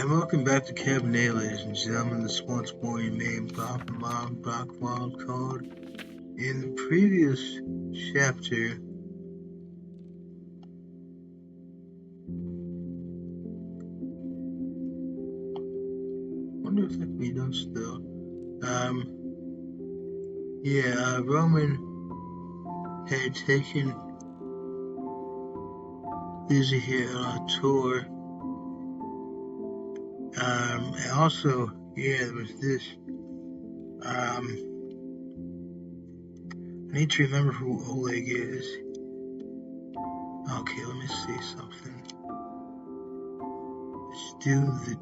And welcome back to Cabernet, ladies and gentlemen. This once more your main Bob and Mom Rock Wild Card. In the previous chapter, I wonder if that can be done still. Roman had taken Lizzie here on a tour. And also, there was this. I need to remember who Oleg is. Okay, let me see something. It's due the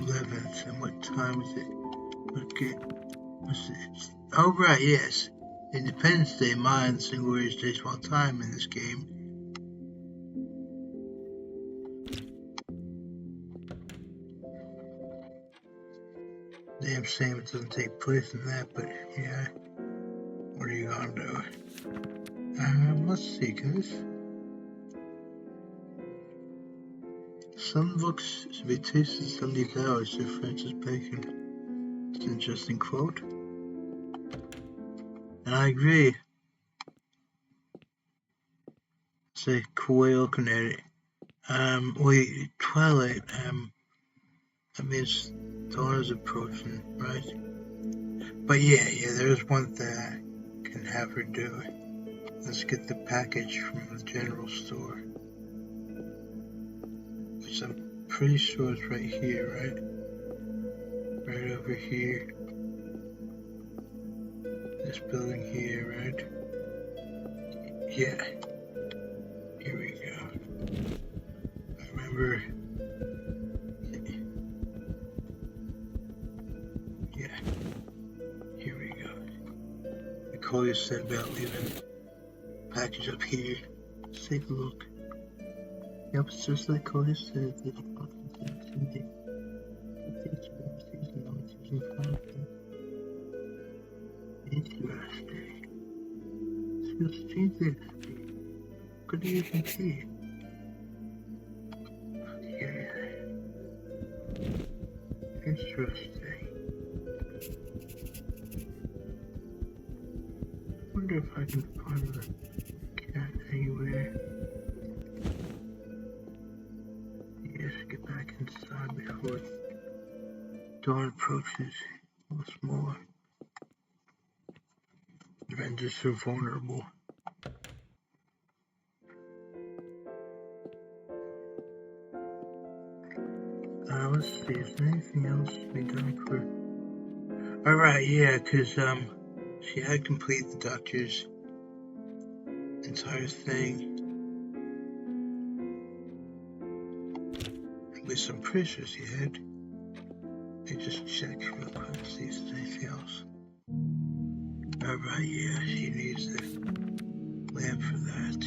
11th, and what time is it? Okay, oh right, yes. Independence Day, mine, single Warriors Day, small time in this game. Damn shame it doesn't take place in that, but yeah. What are you gonna do? Let's see, cause some books should be tasted 70 hours, said Francis Bacon. It's an interesting quote. And I agree. Say Quail Connecticut. Wait, Twilight, that means dawn is approaching, right? But yeah, there's one thing I can have her do. Let's get the package from the general store. Which I'm pretty sure is right here, right? Right over here. This building here, right? Yeah. Here we go. I remember. Yeah. Here we go. Nicole said about leaving package up here. Let's take a look. Yep, it's just like Cody said. Interesting. Feels changes. Could you even see? Yeah. Interesting. Wonder if I can find the cat anywhere. Yes, get back inside before dawn approaches once more. The Rangers are vulnerable. Let's see, is there anything else to be done for? Alright, yeah, because she had completed the doctor's entire thing. At least I'm pretty sure she had. Let me just check real quick, see if there's anything else. Alright, yeah, she needs the lamp for that.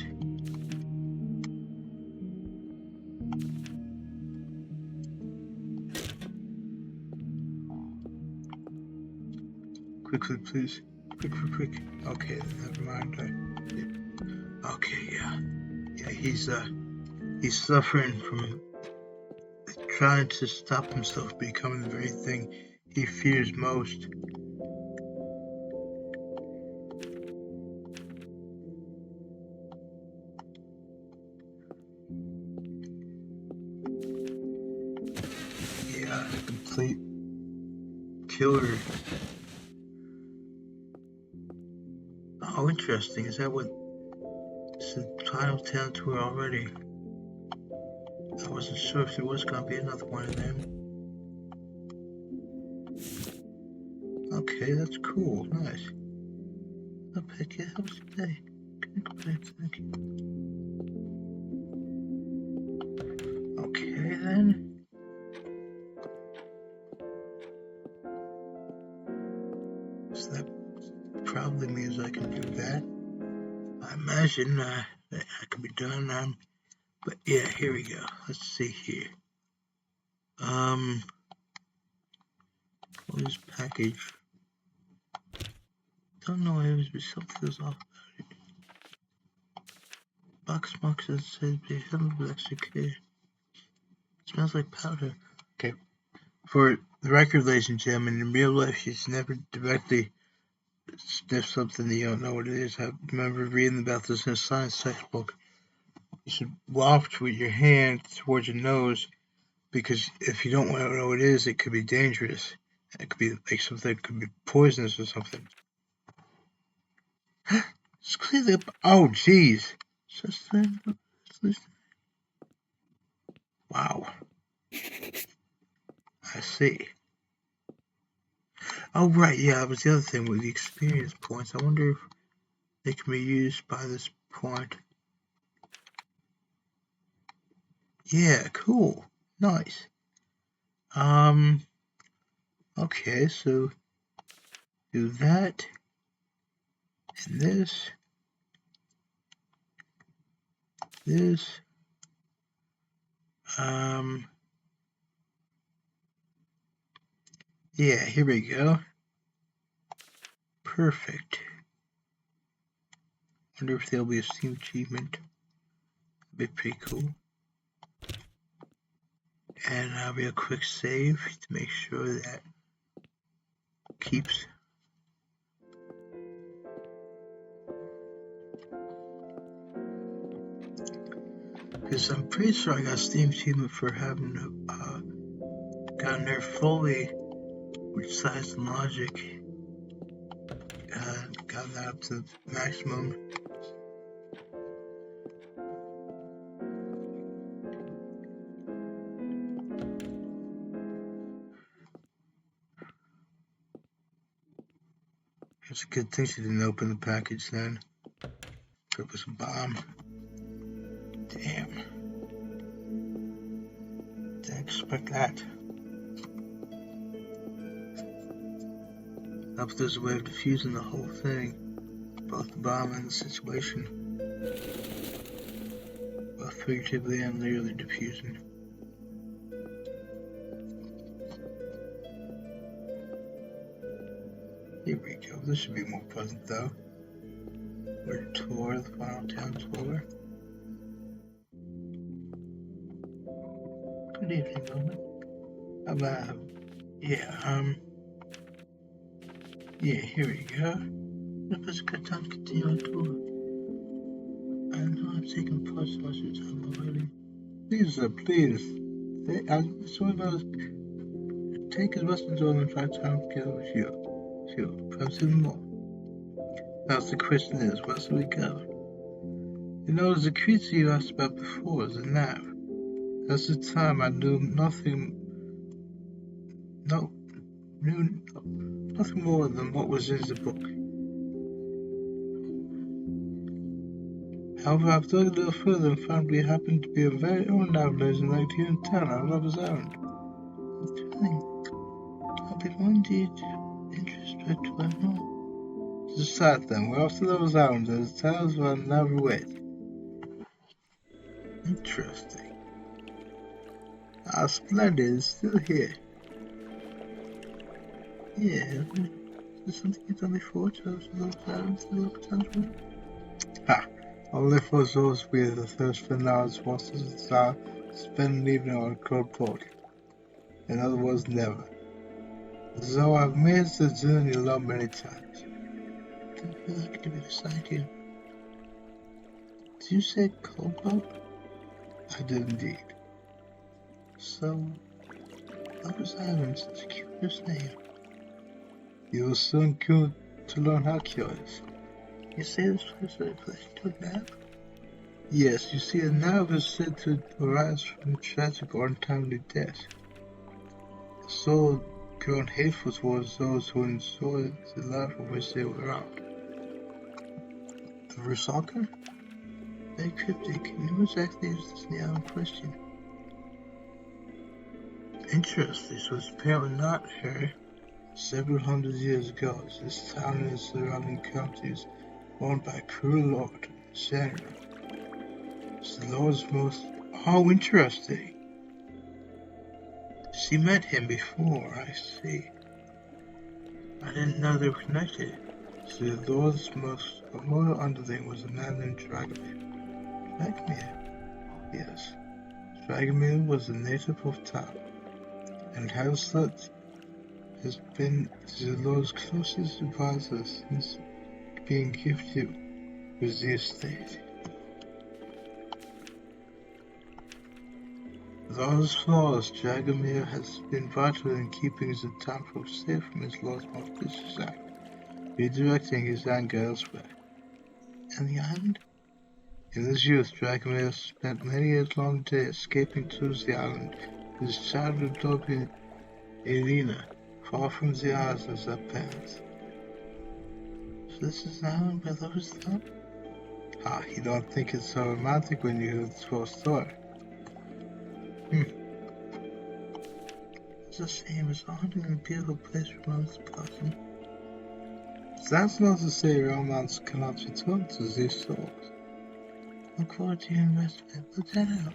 Quickly, please. Quick. Okay, never mind. Okay, yeah. Yeah, he's suffering from trying to stop himself becoming the very thing he fears most. Yeah, complete killer. Oh, interesting. Is that what it's the final town tour already? I wasn't sure if there was gonna be another one of them. Okay, that's cool. Nice. I'll pick it up today. Thank you. Okay then. So that probably means I can do that. I imagine that can be done. But yeah, here we go. Let's see here. What is package? Don't know. It was something was off about it. Box marks that says be handled with extra care. Smells like powder. Okay. For the record, ladies and gentlemen, in real life, she's never directly sniffed something that you don't know what it is. I remember reading about this in a science textbook. You should waft with your hand towards your nose, because if you don't want to know what it is, it could be dangerous. It could be like something that could be poisonous or something. It's clearly up. Oh, jeez. Wow. I see. Oh, right, yeah, that was the other thing with the experience points. I wonder if they can be used by this point. Yeah, cool. Nice. Okay, so do that and this. Yeah, here we go. Perfect. Wonder if there'll be a Steam achievement. That'd be pretty cool. And I'll be a quick save to make sure that keeps. Because I'm pretty sure I got Steam achievement for having gotten there fully with size and logic. Gotten that up to the maximum. It's a good thing she didn't open the package then. It was a bomb. Damn. Didn't expect that. I hope there's a way of diffusing the whole thing. Both the bomb and the situation. Both figuratively and literally diffusing. Here we go. This should be more pleasant though. We're tour, the final town tour. Good evening, Norman. Yeah, here we go. It was a good time to continue our tour. I know I'm taking part so much of your time already. Please, please. Take as much enjoyment as I time together with you. Sure, perhaps even more. That's the question is, where shall we go? You know, there's a creature you asked about before, the nav. That's the time I knew nothing more than what was in the book. However, I've dug a little further and found we happen to be a very own nowadays in 1910 on Lover's Island. I'll be more indeed interested to learn more. It's a sad thing, we're off to Lover's Island and the tales of our never wait. Interesting. Ah, splendid, it's still here. Yeah, is there something you've done before to those little towns? Ha! Only for those with a thirst for knowledge wants to desire to spend an evening on a cold port. In other words, never. Though I've made the journey alone many times. I don't feel like to be beside you. Did you say cold boat? I did indeed. So, Lover's Island is a curious name. You will soon come to learn how curious. You say this place is a place to a nap? Yes, you see, a nap is said to arise from tragic or untimely death. The soul grown hateful towards those who enjoy the life of which they were robbed. A Rusalka? Very cryptic, and who exactly is this now in question? Interesting, so it's apparently not her. Several hundred years ago, this town and its surrounding counties owned by cruel lord, Sandra. It's the lord's most... Oh, interesting. She met him before, I see. I didn't know they were connected. So the lord's most immortal underling was a man named Dragomir. Dragomir? Yes. Dragomir was a native of town. and Hanslet has been the Lord's closest advisor since being gifted with the estate. With all his flaws, Dragomir has been vital in keeping the townfolk safe from his lord's most vicious act, redirecting his anger elsewhere. And the island? In his youth, Dragomir spent many a long day escaping towards the island with his childhood dog Elena, far from the eyes of their parents. So this is the island where those live? Ah, you don't think it's so romantic when you hear the full story. It's the same as haunting a beautiful place for most person. That's not to say romance cannot be told to these souls. Look forward to your investment. Look that out.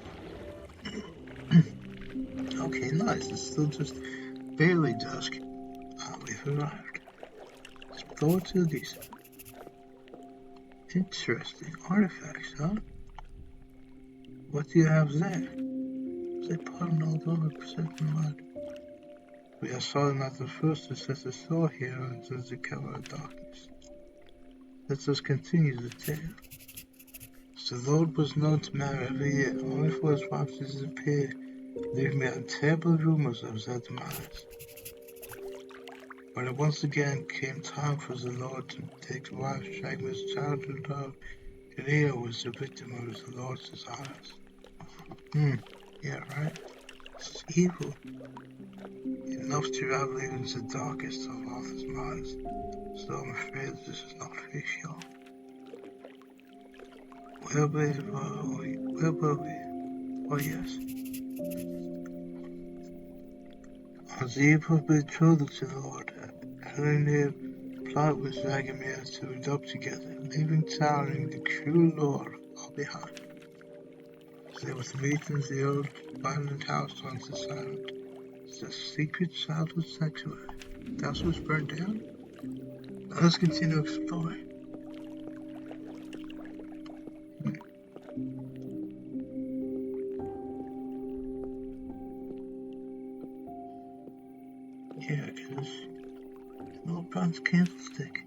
Okay, nice. It's still just barely dusk. We've arrived. Let's forward to these interesting artifacts, huh? What do you have there? They pardon all over certain mud. We are sorry not the first to set a saw here under the cover of darkness. Let us continue the tale. The Lord was known to marry every year, only for his wife to disappear, leaving behind terrible rumors of their demise. When it once again came time for the Lord to take the wife, Dragmar's childhood dog, Elena was the victim of the Lord's desires. Yeah, right? It's evil. Enough to ravel even the darkest of Arthur's minds, so I'm afraid this is not fiction. Where were we? Oh yes. On the eve of betrothal to the Lord, Helena plotted with Dragomir to adopt together, leaving towering the cruel Lord all behind. They was meet in the old abandoned house on this island. The secret childhood sanctuary. The house was burned down? Let us continue exploring. Yeah, because an old bronze candlestick.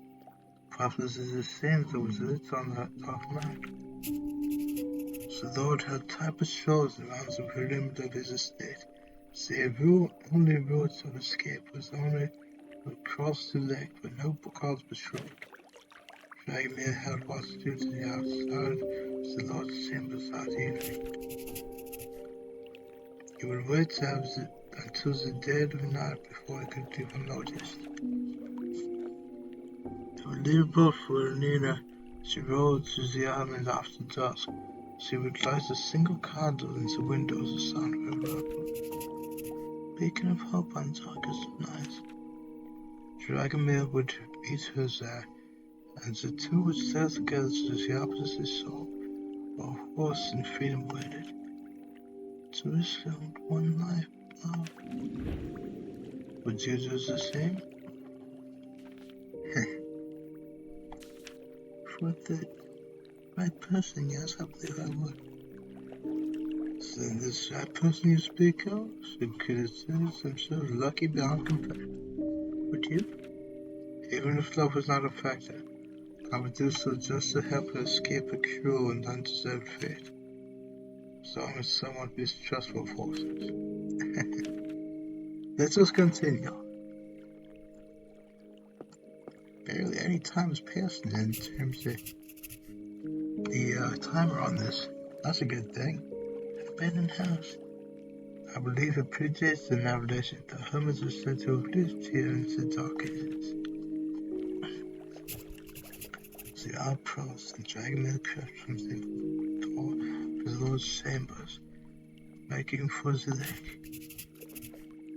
Perhaps is the same that was lit on that dark night. The Lord had typist shores around the perimeter of his estate. The only route of escape was only across the lake, but no cause was shown. Dragomir held watch due to the outside of the Lord's chambers that evening. He would wait until the dead of night before he could give him notice. He would leave a boat for Nina. She rode to the island after dusk. She would light a single candle in the windows of sound beacon of hope on darkest nights. Dragomir would meet her there, and the two would sail together to the opposite shore, while horse and freedom waited. To risk one life love. Would you do the same? For the right person, yes, I believe I would. So this right person you speak of should consider themselves lucky beyond compare. Would you? Even if love was not a factor, I would do so just to help her escape a cruel and undeserved fate. So I'm somewhat mistrustful forces. Let us continue. Barely any time has passed in terms of the timer on this. That's a good thing. Abandoned house. I believe it predates the navigation. The hermits are said to have lived here in the dark ages. The outposts and Dragomir crept from the door of the Lord's chambers, making for the lake.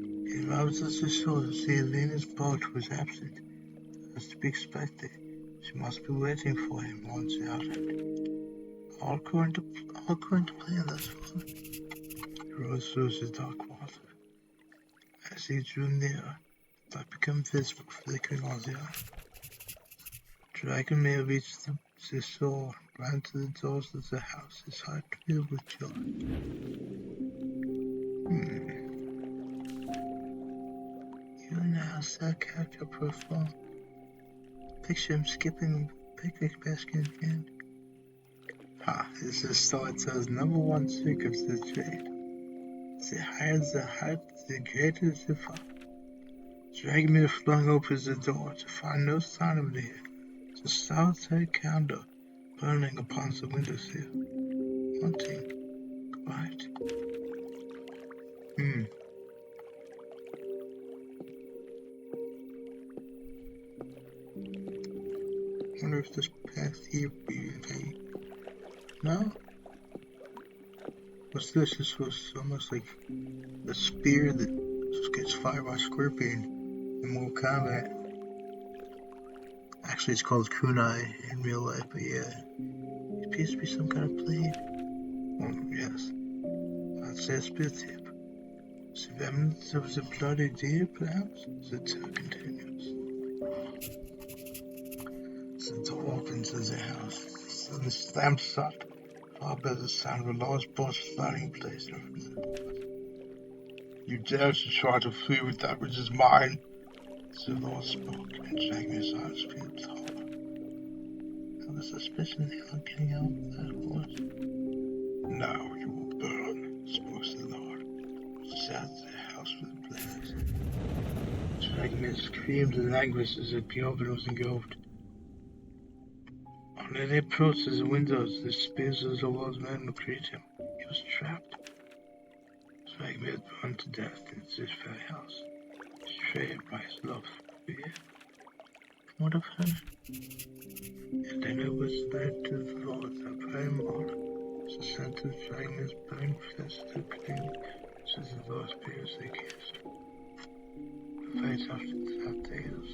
He arrived at the shore to see Elena's boat was absent. As to be expected, she must be waiting for him on the island. All according to plan thus far. He rose through the dark water. As he drew nearer, the light became visible, flickering on the island. Dragomir reached the shore, ran to the doors of the house, his heart filled with joy. Even now, sad character profile. Picture him skipping a picnic basket in hand. Ha, this is Storytel's #1 secret to the trade. They hides the heart the greatest of all. Dragomir flung open the door to find no sign of Leah. The solitary candle burning upon the windowsill. Haunting, quiet. Wonder if this past here would be okay. No? What's this? This was almost like the spear that gets fired by Scorpion in Mortal Kombat. Actually, it's called kunai in real life, but yeah. It appears to be some kind of blade. Oh, yes. I'd say a spear tip. Some evidence of the bloody deer, perhaps? The tale continues. The door opens to the house. So the slammed shut. Far by the sound of a large boss sliding place over the doors. You dare to try to flee with that which is mine? The Lord spoke, and Dragomir's eyes filled with horror. I have a suspicion they are getting out of that horse. Now you will burn, spoke the Lord. Set the house with a blaze. Dragomir screamed in anguish as if Bjorn was engulfed. On any approach to the windows, the spears of the Lord's men would greet him. He was trapped. Dragomir burned to death in this very house, betrayed by his love for fear. What of her? And then it was led to the Lord that very morning. The scent of Dragomir's burning flesh stood clean to the Lord's spears they kissed. The fate after that day was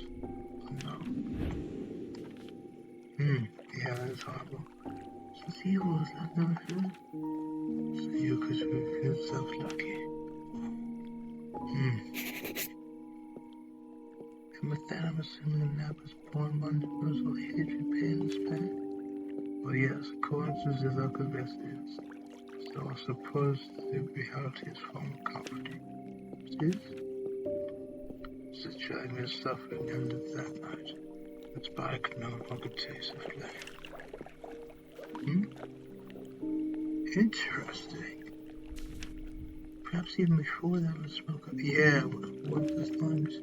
unknown. Yeah, that's horrible. So evil is that never feel? So you could feel yourself lucky. And with that, I'm assuming the nap was born one universal hatred, pain, and despair. Well, yes, according to the local residents. So I suppose the reality is form of comforting. It is? The Dragon is suffering ended that night. Its body could no longer taste of flesh. Interesting. Perhaps even before that was spoken. Yeah, what was those lines?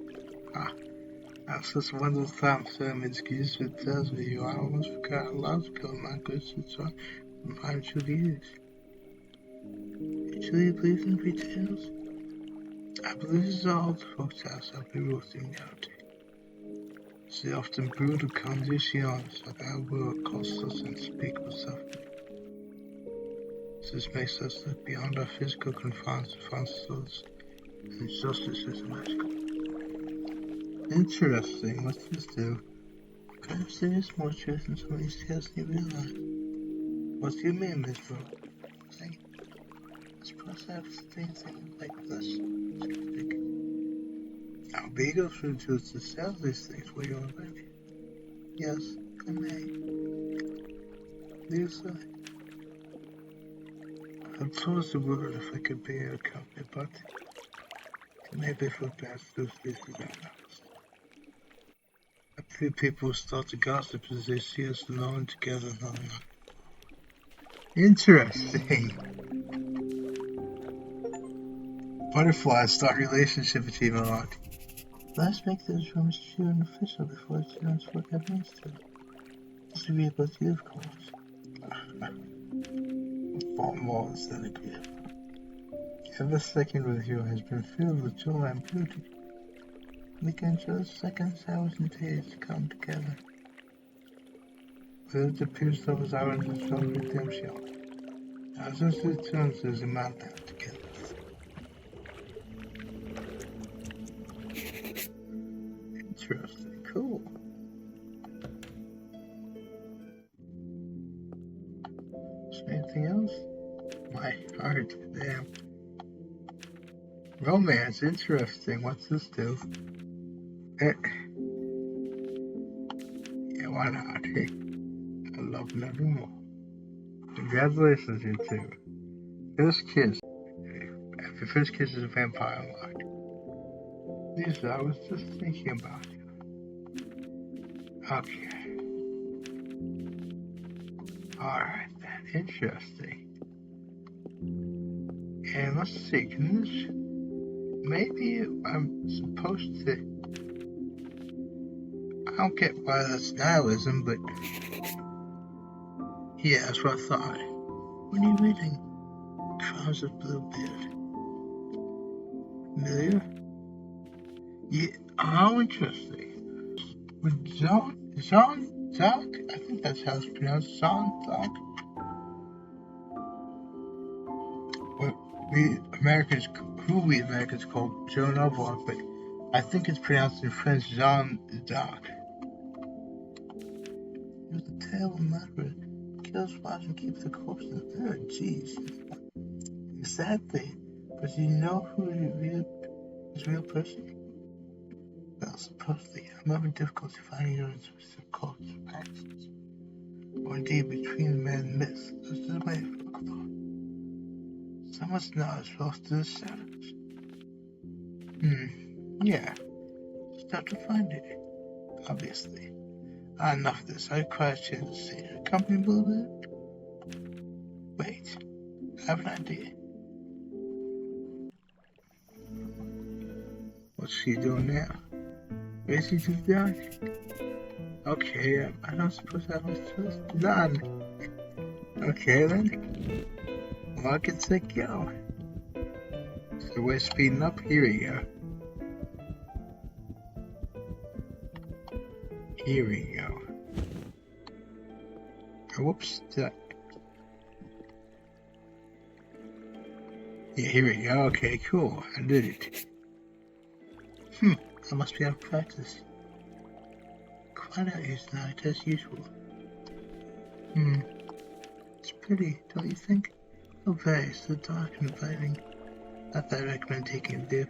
That's just one of those times some excuse for tells me you. I almost forgot how logical my good to find true views. You truly believe in fairy tales? I believe it's all the folk tales that we wrote in reality. They often brutal conditions of our world cause us unspeakable suffering. This makes us look beyond our physical confines to find souls, and justice is magical. Interesting, what's this do? Perhaps there is more truth in some of these tales than you realize. What do you mean, Miss Bro? I suppose I have things like this, so to speak. I'll be able to sell these things for you already. Yes, I may. Leave aside. I'd told the world if I could be your company, but it may be for best those pieces are lost. A few people start to gossip as they see us alone together long enough. Interesting. Butterflies start relationship between a lot. Let's make those rooms true and official before it turns what it means to. This will be about you, of course. Far more than agreeable. Every second with you has been filled with joy and beauty. We can enjoy seconds, hours, and days to come together. Whether it appears that was our own redemption. As us returns as a mountain together. Interesting, cool. Is there anything else? My heart, damn. Romance, interesting. What's this do? Yeah, why not? Hey, I love nothing more. Congratulations, you two. First kiss. If your first kiss is a vampire unlocked. Lisa, I was just thinking about you. Okay. Alright then, interesting. And let's see, can this... Maybe I'm supposed to... I don't get why that's nihilism, but... Yeah, that's what I thought. What are you reading? Crowns of Bluebeard. Familiar? Yeah, how interesting. With Zog? I think that's how it's pronounced. Zog? Well, we Americans call Joan of Arc, but I think it's pronounced in French Jean d'Arc. He was a terrible murderer. Kills wives and keeps the corpses. Oh, jeez. Exactly. But do you know who his real person? Well, supposedly, I'm having difficulty finding evidence of specific cults or practices, or indeed between the man and myth. There's no way to look for. So much knowledge lost to the shadows. Yeah. Just have to find it. Obviously. Enough of this. I require a chance to see it. Accompany me a little bit? Wait. I have an idea. What's she doing now? Racing to the dark? Okay, I don't suppose I was supposed to. None. Okay then. Lock and set go. So we're speeding up. Here we go. Here we go. Oh, whoops. Yeah, here we go. Okay, cool. I did it. I must be out of practice. Quite out here tonight, as usual. It's pretty, don't you think? Oh, very, so dark and inviting. Not that I recommend taking a dip.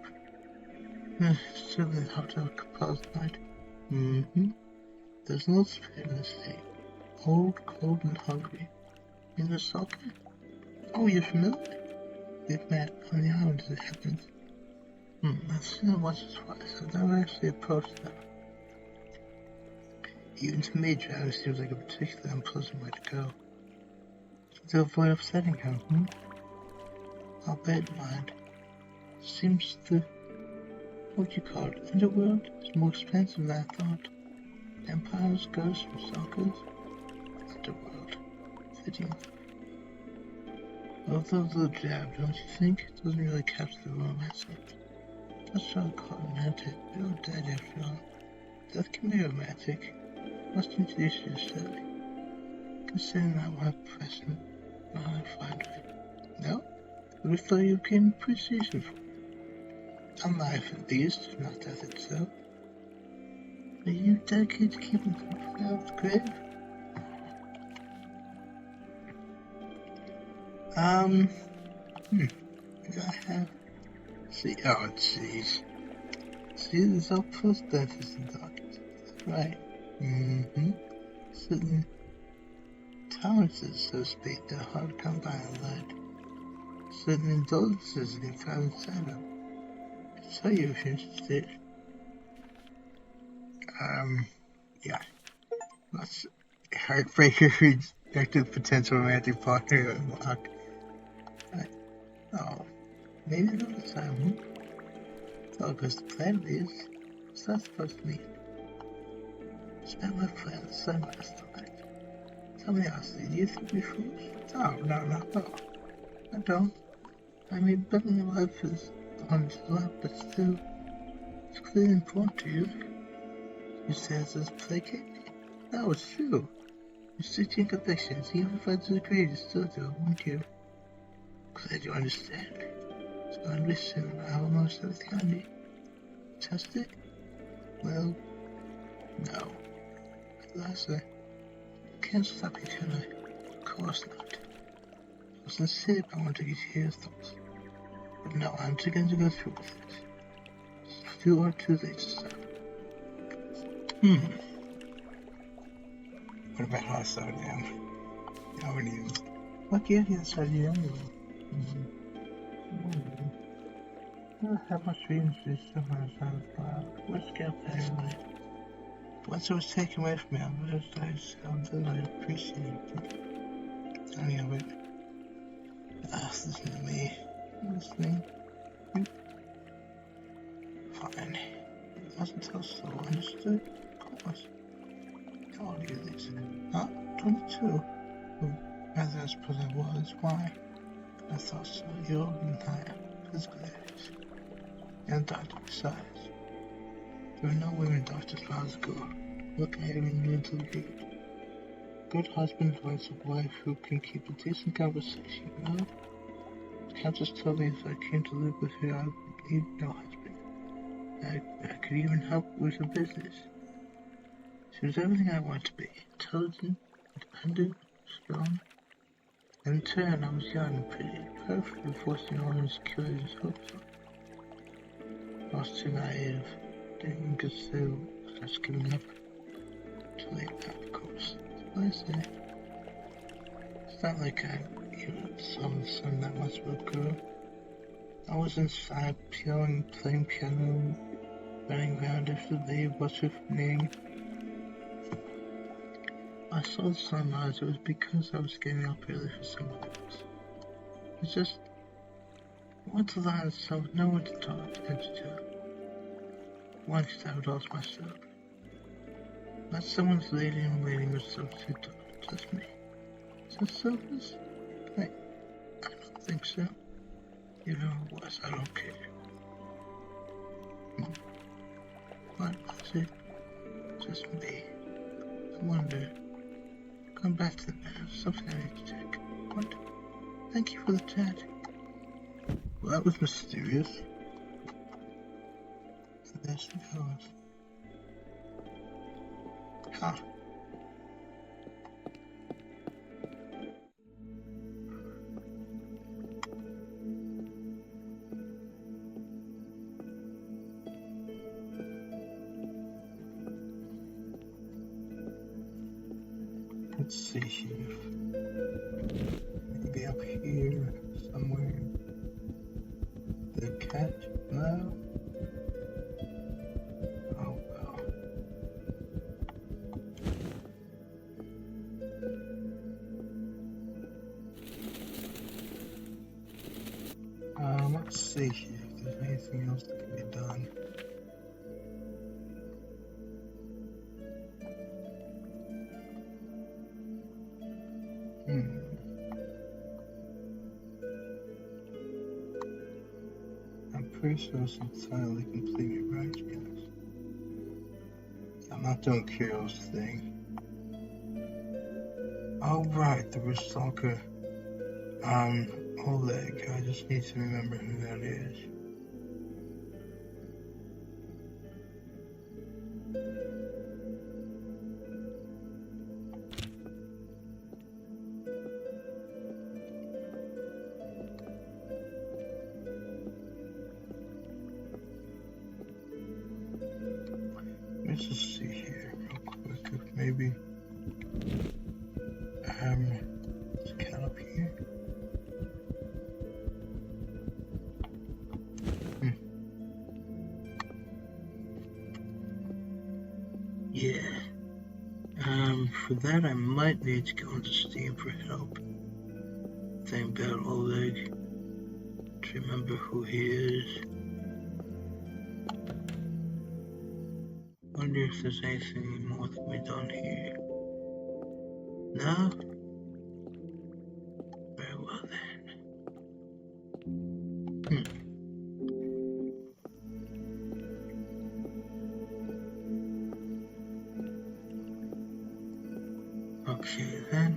Certainly the hotel compels night. There's no spirit in the city. Old, cold, and hungry. In the soccer? Oh, you're familiar? We've met on the island as it happens. I've seen them once or twice. I've never actually approached them. Even to me, driving seems like a particularly unpleasant way to go. To avoid upsetting her, I'll bear in mind. Seems the, underworld is more expensive than I thought. Empires, ghosts, and stalkers. Underworld. Fitting. Although a little jab, don't you think? It doesn't really capture the romance of it. Just so called romantic. We're all dead after all. Death can be romantic. Must introduce you to Shelley. Considering that my profession, I find it. No? Would have thought you became appreciation for it. I'm life at least, not death itself. Are you dedicated to keeping company out of the grave? I have... See, oh jeez. See, this our first death is the darkest. Right. Certain tolerances, so to speak, that are hard to come by in light. Certain indulgences you can find inside them. I'll tell you if you're interested. Yeah. Lots heartbreaker rejected potential romantic partner unlocked. Oh, maybe another time, Oh, because the plan is, what's that supposed to mean? Spend my friends so last night. Tell me honestly, do you think we're fools? No, not at all. I don't. I mean, building a life is on its lap, but still, it's clearly important to you. You say it's as placate? No, it's true. You stick to your convictions, even if I disagree, you still do, won't you? Glad you understand. So I listen, I have almost everything I need. Test it? Well, no. At last I can't stop you, can I? Of course not. I was sincere, I want to get to your thoughts. But no, I'm too going to go through with it. It's too or too late to stop. What about how I started down? I wouldn't even... What gave you the idea anyway? Well, how much reading is someone out of file? Let's get up there anyway. Once it was taken away from me, I realized how little I appreciated it. Anyway, listen to me. Listening. Fine. It wasn't so slow, understood? Of course. How old are you, Lisa? Huh? 22? Well, rather, I suppose I was. Why? I thought so. You're older than I am. Physically, that is. And a doctor, besides. There were no women doctors miles ago. Look at him and into the gate. Good husband wants a wife who can keep a decent conversation, you know? The countess told me if I came to live with her, I would need no husband. I could even help with her business. She was everything I wanted to be. Intelligent, independent, strong. And in turn, I was young and pretty, perfect for forcing all insecurities and hopes on. I was too naive. Didn't consider such giving up. Too late now, of course. That's what I say. It's not like I even saw the sun that much of a girl. I was inside, playing piano, running around after the babe, what's her name? I saw the sunrise, it was because I was getting up early for someone else. It's just, I want to lie so with no one to talk to. Once I would lost myself. Not someone's lady in waiting or substitute, just me. Is that selfish? I don't think so. Even if it was, I don't care. What was it? Just me. I wonder. Come back to the man. Something I need to check. What? Thank you for the chat. Well, that was mysterious. And there she goes. Huh. Let's see here. Maybe up here somewhere. The cat? No. Oh well. Let's see here if there's anything else that can be done. I'm pretty sure it's entirely completely right, guys. I'm not doing Kyril's thing. Oh right, the Rustalker. Oleg. I just need to remember who that is. Let's just see here real quick if maybe this cat up here. Yeah. For that I might need to go into Steam for help. Think about Oleg. To remember who he is. Wonder if there's anything more that can be done here. No? Very well then. Okay then.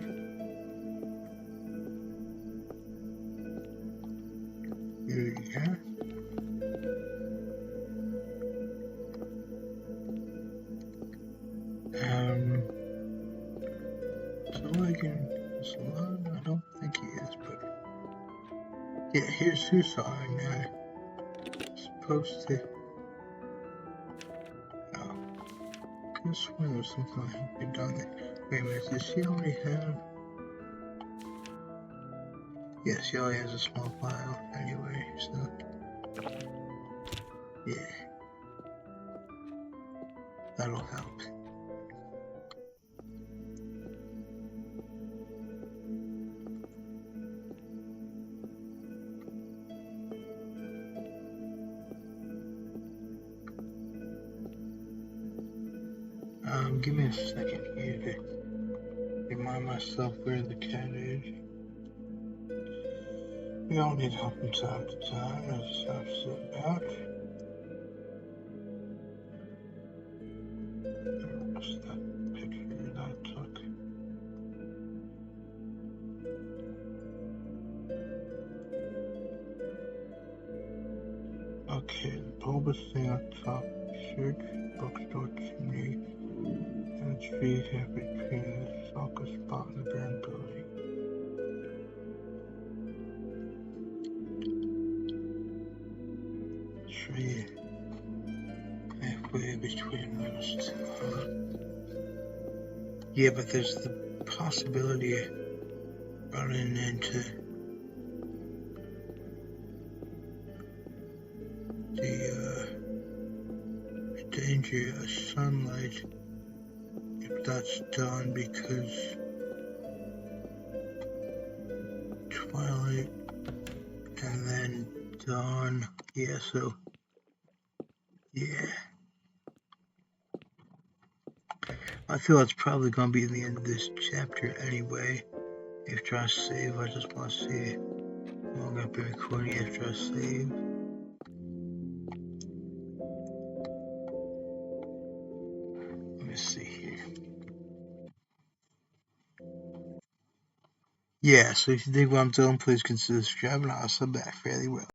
Here we go. So I can salon? I don't think he is, but yeah, here's Husar now. Supposed to. Oh, I could have sworn there was something I had been done there. Wait a minute, does she already have? Yes, she already has a small file anyway, so. Yeah, that'll help. Give me a second here to remind myself where the cat is. We all need help from time to time, as I've said about. What's that picture that I took? Okay, the bulbous thing on top, search, bookstore chimney, and the trees have between the soccer spot and the burn building. Tree halfway between those two. Yeah, but there's the possibility of running into the danger of sunlight if that's done, because twilight and then dawn. Yeah, so yeah, I feel that's probably gonna be the end of this chapter anyway. After I save, I just want to see how long I've been recording after I save. Let me see here. Yeah, so if you dig what I'm doing, please consider subscribing. I'll sub back fairly well.